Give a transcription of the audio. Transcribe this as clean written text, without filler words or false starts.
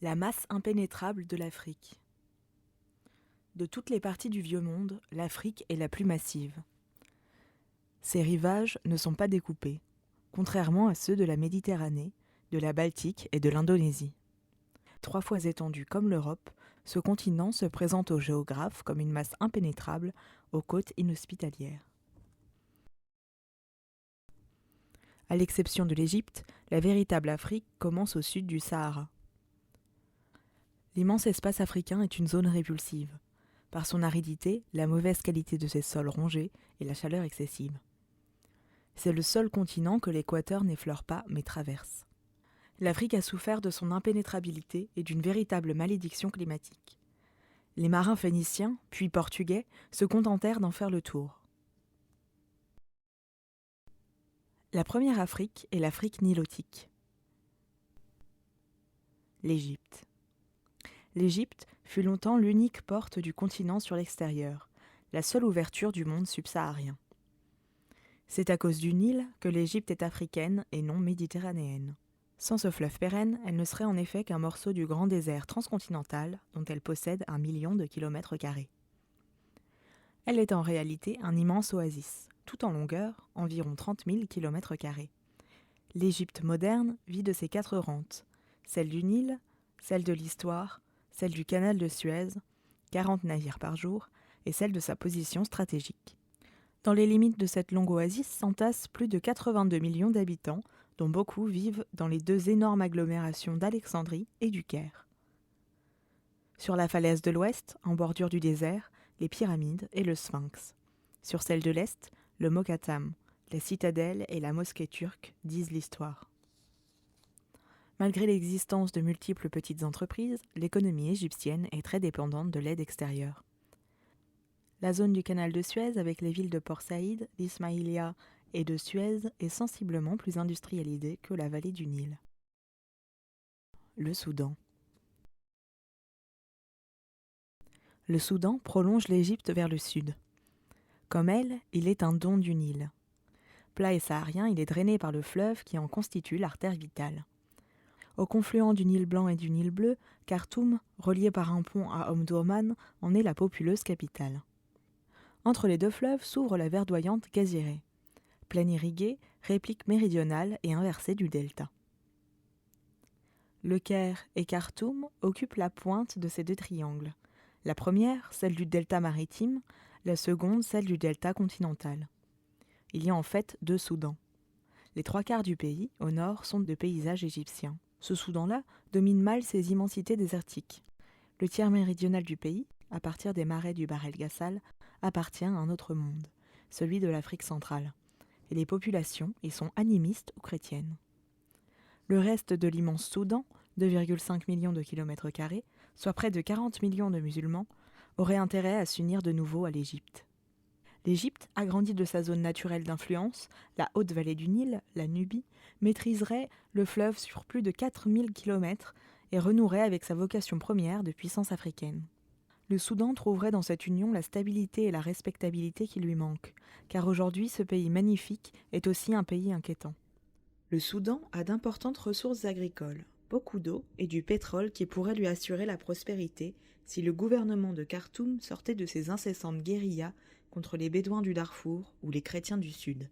La masse impénétrable de l'Afrique. De toutes les parties du vieux monde, l'Afrique est la plus massive. Ses rivages ne sont pas découpés, contrairement à ceux de la Méditerranée, de la Baltique et de l'Indonésie. 3 fois étendu comme l'Europe, ce continent se présente aux géographes comme une masse impénétrable aux côtes inhospitalières. À l'exception de l'Égypte, la véritable Afrique commence au sud du Sahara. L'immense espace africain est une zone répulsive, par son aridité, la mauvaise qualité de ses sols rongés et la chaleur excessive. C'est le seul continent que l'équateur n'effleure pas mais traverse. L'Afrique a souffert de son impénétrabilité et d'une véritable malédiction climatique. Les marins phéniciens, puis portugais, se contentèrent d'en faire le tour. La première Afrique est l'Afrique nilotique. L'Égypte. L'Égypte fut longtemps l'unique porte du continent sur l'extérieur, la seule ouverture du monde subsaharien. C'est à cause du Nil que l'Égypte est africaine et non méditerranéenne. Sans ce fleuve pérenne, elle ne serait en effet qu'un morceau du grand désert transcontinental dont elle possède 1 million de kilomètres carrés. Elle est en réalité un immense oasis, tout en longueur, environ 30 000 kilomètres carrés. L'Égypte moderne vit de ses 4 rentes, celle du Nil, celle de l'Histoire, celle du canal de Suez, 40 navires par jour, et celle de sa position stratégique. Dans les limites de cette longue oasis s'entassent plus de 82 millions d'habitants, dont beaucoup vivent dans les 2 énormes agglomérations d'Alexandrie et du Caire. Sur la falaise de l'ouest, en bordure du désert, les pyramides et le Sphinx. Sur celle de l'est, le Mokattam, la citadelle et la mosquée turque disent l'histoire. Malgré l'existence de multiples petites entreprises, l'économie égyptienne est très dépendante de l'aide extérieure. La zone du canal de Suez, avec les villes de Port Saïd, d'Ismaïlia et de Suez, est sensiblement plus industrialisée que la vallée du Nil. Le Soudan. Le Soudan prolonge l'Égypte vers le sud. Comme elle, il est un don du Nil. Plat et saharien, il est drainé par le fleuve qui en constitue l'artère vitale. Au confluent du Nil blanc et du Nil bleu, Khartoum, relié par un pont à Omdurman, en est la populeuse capitale. Entre les 2 fleuves s'ouvre la verdoyante Gaziré, plaine irriguée, réplique méridionale et inversée du delta. Le Caire et Khartoum occupent la pointe de ces 2 triangles. La première, celle du delta maritime, la seconde, celle du delta continental. Il y a en fait 2 Soudans. Les 3/4 du pays, au nord, sont de paysages égyptiens. Ce Soudan-là domine mal ses immensités désertiques. Le tiers méridional du pays, à partir des marais du Bahr el-Ghazal, appartient à un autre monde, celui de l'Afrique centrale. Et les populations y sont animistes ou chrétiennes. Le reste de l'immense Soudan, 2,5 millions de kilomètres carrés, soit près de 40 millions de musulmans, aurait intérêt à s'unir de nouveau à l'Égypte. L'Égypte, agrandie de sa zone naturelle d'influence, la haute vallée du Nil, la Nubie, maîtriserait le fleuve sur plus de 4000 km et renouerait avec sa vocation première de puissance africaine. Le Soudan trouverait dans cette union la stabilité et la respectabilité qui lui manquent, car aujourd'hui ce pays magnifique est aussi un pays inquiétant. Le Soudan a d'importantes ressources agricoles, beaucoup d'eau et du pétrole qui pourraient lui assurer la prospérité si le gouvernement de Khartoum sortait de ses incessantes guérillas contre les Bédouins du Darfour ou les chrétiens du Sud.